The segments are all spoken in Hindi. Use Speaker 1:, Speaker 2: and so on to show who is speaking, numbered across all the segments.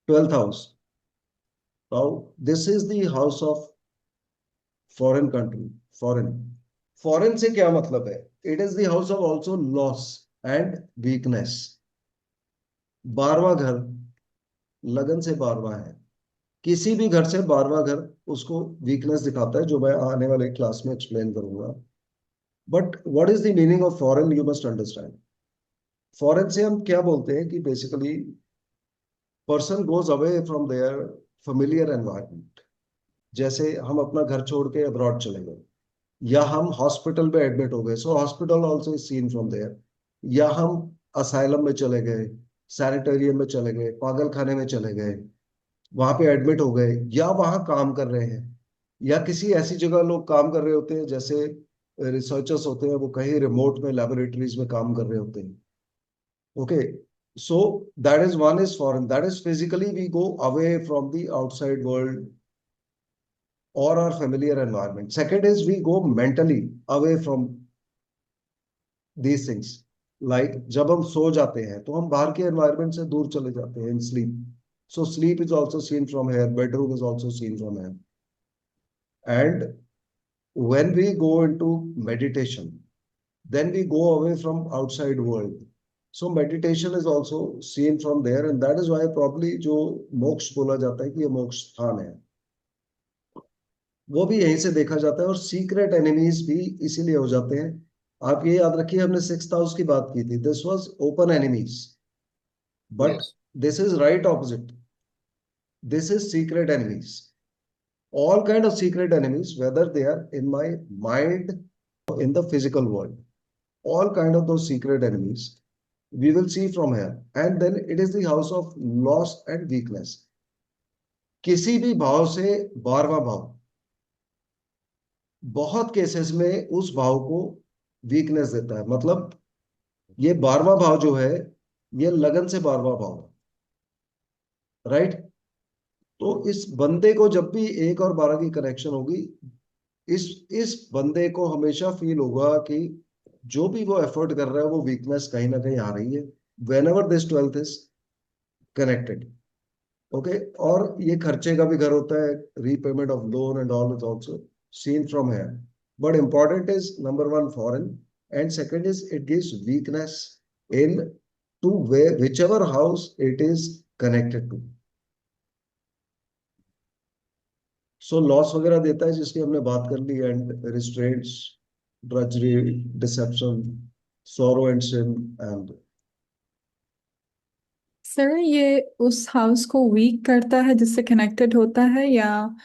Speaker 1: Twelfth house. Now this is the house of foreign country. Foreign, foreign से क्या मतलब है? It is the house of also loss and weakness. 12वां घर, लगन से 12वां है। किसी भी घर से 12वां घर उसको वीकनेस दिखाता है, जो मैं आने वाले क्लास में एक्सप्लेन करूंगा। But what is the meaning of foreign, you must understand. Foreign से हम क्या बोलते हैं कि basically person goes away from their familiar environment. जैसे हम अपना घर छोड़ के अब्रॉड चले गए, या हम हॉस्पिटल में एडमिट हो गए, so hospital also is seen from there. या हम असाइलम में चले गए, सैनिटोरियम में चले गए, पागल खाने में चले गए, वहां पे एडमिट हो गए, या वहां काम कर रहे हैं, या किसी ऐसी जगह लोग काम कर रहे होते हैं, जैसे रिसर्चर्स होते हैं, वो कहीं रिमोट में लेबोरेटरीज में काम कर रहे होते हैं। Okay, so that is one is foreign, that is physically we go away from the outside world or our familiar environment. Second is we go mentally away from these things. Like जब हम सो जाते हैं तो हम बाहर के environment से दूर चले जाते हैं in sleep. So sleep is also seen from here, bedroom is also seen from here. And when we go into meditation, then we go away from outside world. So meditation is also seen from there, and that is why probably जो मोक्ष बोला जाता है कि ये मोक्ष स्थान है, वो भी यहीं से देखा जाता है। और सीक्रेट एनिमीज भी इसीलिए हो जाते हैं। आप ये याद रखिए, हमने सिक्स्थ हाउस की बात की थी, this was open enemies, but
Speaker 2: Yes.
Speaker 1: This is right opposite, this is secret enemies. All kind of secret enemies, whether they are in my mind, in the physical world, all kind of those secret enemies we will see from here. And then it is the house of loss and weakness। किसी भी भाव से 12वां भाव बहुत केसेस में उस भाव को वीकनेस देता है। मतलब ये 12वां भाव जो है, ये लगन से 12वां भाव है, राइट? तो इस बंदे को जब भी 1 और 12 की कनेक्शन होगी, इस इस बंदे को हमेशा फील होगा कि जो भी वो एफर्ट कर रहा है, वो वीकनेस कहीं ना कहीं आ रही है whenever this twelfth is connected. Okay, और ये खर्चे का भी घर होता है, repayment of loan and all is also seen from here. But important is number one foreign, and second is it gives weakness in two way whichever house it is connected to. So loss वगैरह देता है, जिसकी हमने बात कर ली, and restraints, drudgery, deception, sorrow and sin, and
Speaker 3: sir ये उस हाउस को वीक करता है जिससे कनेक्टेड होता है, या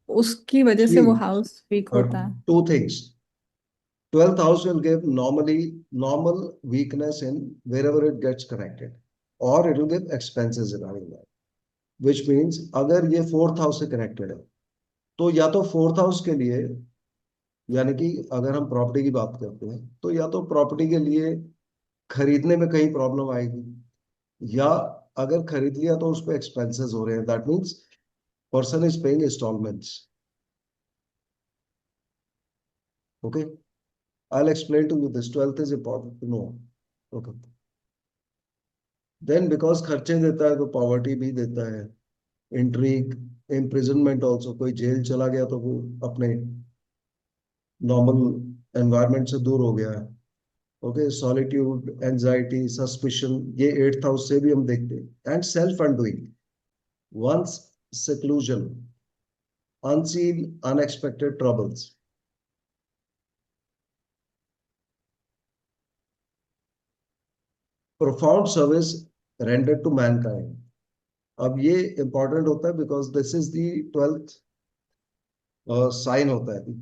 Speaker 3: उसकी वजह से वो
Speaker 1: see,
Speaker 3: हाउस वीक होता है?
Speaker 1: two things. 12th house will give normally normal weakness in wherever it gets connected, or it will give expenses regarding that. Which means अगर ये 4th house से connected है, तो या तो 4th house के लिए, यानी कि अगर हम प्रॉपर्टी की बात करते हैं, तो या तो प्रॉपर्टी के लिए खरीदने में कहीं प्रॉब्लम आएगी, या अगर खरीद लिया तो उस पर एक्सपेंसेस हो रहे हैं, that means person is paying installments. Okay, I'll explain to you this. 12th is important to know. Okay, then because खर्चे देता है तो पॉवर्टी भी देता है, इंट्रीग, इम्प्रिजनमेंट ऑल्सो। कोई जेल चला गया तो वो अपने नॉर्मल एनवायरनमेंट से दूर हो गया है। ओके, सॉलिट्यूड, एंजाइटी, सस्पिशन, ये 8th हाउस से भी हम देखते हैं। And self undoing, once seclusion, unseen unexpected troubles, profound service rendered to mankind। अब ये इंपॉर्टेंट होता है because this is the 12th sign होता है,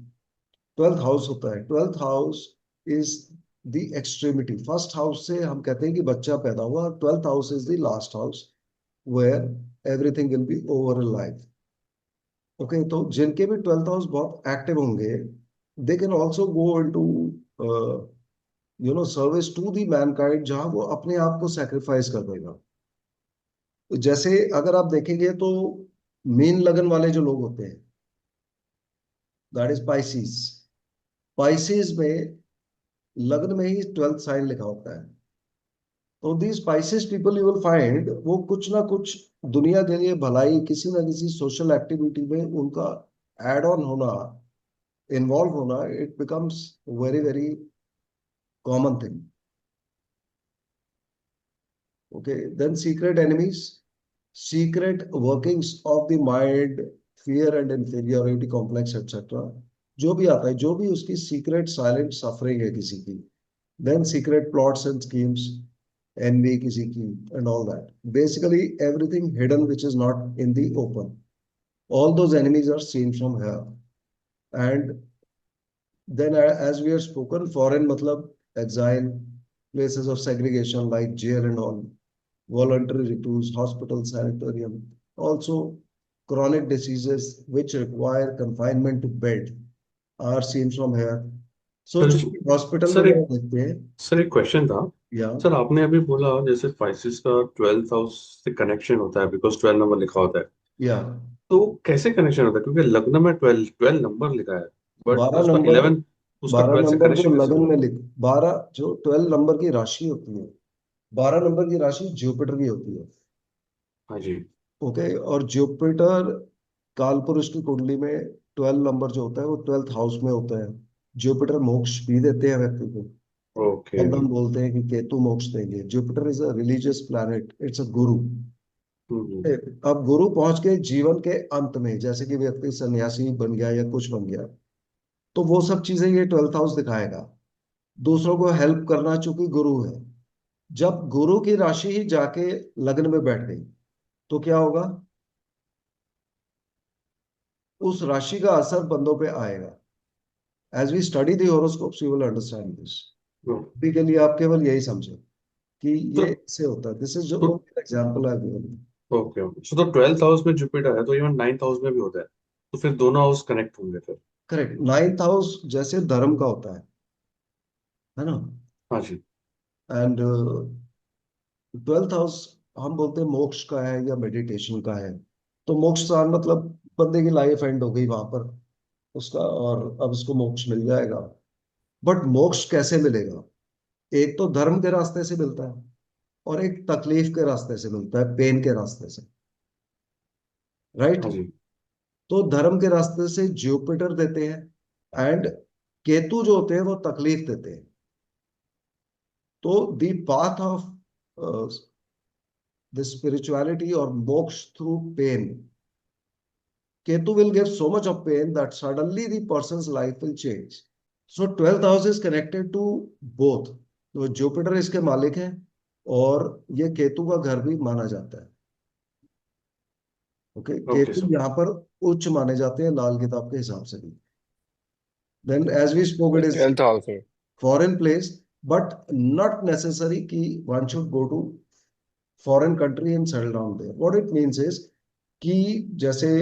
Speaker 1: 12th हाउस होता है। 12th house is the extremity. First house से हम कहते हैं कि बच्चा पैदा हुआ, 12th house is the last house where everything will be over in life. Okay, तो जिनके भी 12th हाउस बहुत एक्टिव होंगे, they can also go into service to the mankind, जहां वो अपने आप को सेक्रीफाइस कर देगा। तो जैसे अगर आप देखेंगे तो मीन लगन वाले जो लोग होते हैं, दैट इज पाइसिस। पाइसिस में लग्न में ही 12th साइन लिखा होता है। तो the spices people you will find, वो कुछ ना कुछ दुनिया के लिए भलाई, किसी ना किसी सोशल एक्टिविटी में उनका एड ऑन होना, इन्वॉल्व होना, it becomes very very common thing. Okay, then secret enemies, secret workings of the mind, fear and inferiority complex, etc. जो भी आता है, जो भी उसकी सीक्रेट साइलेंट सफरिंग है किसी की, then secret plots and schemes, envy किसी की, and all that. Basically, everything hidden which is not in the open. All those enemies are seen from here. And then, as we have spoken, foreign matlab exile, places of segregation like jail and all, voluntary recluse, hospital, sanatorium. Also, chronic diseases which require confinement to bed are seen from here.
Speaker 2: Sir
Speaker 1: सोचो कि हॉस्पिटल में
Speaker 2: सर
Speaker 1: जब
Speaker 2: एक
Speaker 1: देखते हैं,
Speaker 2: सर एक क्वेश्चन था।
Speaker 1: या
Speaker 2: सर आपने अभी बोला जैसे स्पाइसेस का 12th हाउस से कनेक्शन होता है बिकॉज 12 नंबर लिखा होता है।
Speaker 1: या
Speaker 2: तो कैसे कनेक्शन होता है, क्योंकि लग्न में 12 नंबर लिखा है बट
Speaker 1: बारह
Speaker 2: उसका
Speaker 1: नंबर
Speaker 2: 11 उसका
Speaker 1: बारह
Speaker 2: 12 से
Speaker 1: नंबर जो
Speaker 2: कनेक्शन कैसे
Speaker 1: लगन
Speaker 2: हुआ?
Speaker 1: में लिख 12 जो 12 नंबर की राशि होती है, 12 नंबर की राशि जुपिटर की होती है.
Speaker 2: हाँ जी।
Speaker 1: ओके, और जुपिटर काल पुरुष की कुंडली में 12 नंबर जो होता है वो 12th हाउस में होता है. जुपिटर मोक्ष भी देते हैं व्यक्ति को.
Speaker 2: ओके।
Speaker 1: हम बोलते हैं कि केतु मोक्ष देंगे. Jupiter is a religious planet, it's a गुरु.
Speaker 2: हम्म।
Speaker 1: अब गुरु पहुंच के जीवन के अंत में, जैसे कि व्यक्ति सन्यासी बन गया या कुछ बन गया, तो वो सब चीजें ये 12th हाउस दिखाएगा. दूसरों को हेल्प करना, चूंकि गुरु है. जब गुरु की राशि ही जाके लग्न में बैठ गई, तो क्या होगा? उस राशि का असर बंदों पे आएगा. As we study the horoscopes you will understand this. अभी के लिए आप केवल यही समझे कि
Speaker 2: तो
Speaker 1: ये इससे होता है. दिस इज जो
Speaker 2: तो
Speaker 1: example I given.
Speaker 2: Okay okay, so तो 12th हाउस में जुपिटर है तो इवन 9th हाउस में भी होता है, तो फिर दोनों हाउस कनेक्ट होंगे फिर?
Speaker 1: करेक्ट. 9th हाउस जैसे धर्म का होता है ना.
Speaker 2: हाँ जी।
Speaker 1: एंड 12th हाउस हम बोलते हैं मोक्ष का है या मेडिटेशन का है. तो मोक्ष स्थान मतलब बंदे की लाइफ एंड हो गई वहां पर उसका, और अब उसको मोक्ष मिल जाएगा. बट मोक्ष कैसे मिलेगा? एक तो धर्म के रास्ते से मिलता है, और एक तकलीफ के रास्ते से मिलता है, पेन के रास्ते से. राइट.
Speaker 2: हाँ जी।
Speaker 1: तो धर्म के रास्ते से जुपिटर देते हैं, एंड केतु जो होते हैं वो तकलीफ देते हैं. तो the path of the spirituality और moksha through pain, Ketu will give so much of pain that suddenly the person's life will change. So 12th house is connected to both. तो जुपिटर इसके मालिक है, और ये केतु का घर भी माना जाता है. Okay,
Speaker 2: okay
Speaker 1: Ketu
Speaker 2: sir.
Speaker 1: यहाँ पर उच्च माने जाते हैं लाल किताब के हिसाब से भी. Then as we spoke, it is
Speaker 4: 12th house में।
Speaker 1: foreign place, but not necessary कि one should go to foreign country and settle down there. What it means is कि जैसे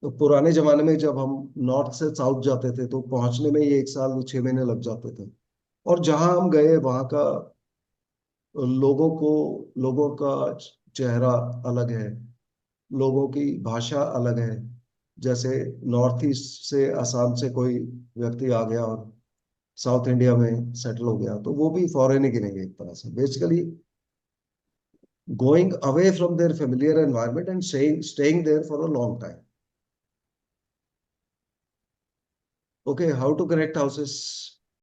Speaker 1: तो पुराने जमाने में जब हम नॉर्थ से साउथ जाते थे तो पहुंचने में ही 1 साल 6 महीने लग जाते थे. और जहां हम गए वहां का लोगों का चेहरा अलग है, लोगों की भाषा अलग है. जैसे नॉर्थ ईस्ट से, असम से कोई व्यक्ति आ गया और साउथ इंडिया में सेटल हो गया, तो वो भी फॉरेन ही गिनेंगे एक तरह से. Basically going away from their familiar environment and staying there for a long time. Okay, how to connect houses?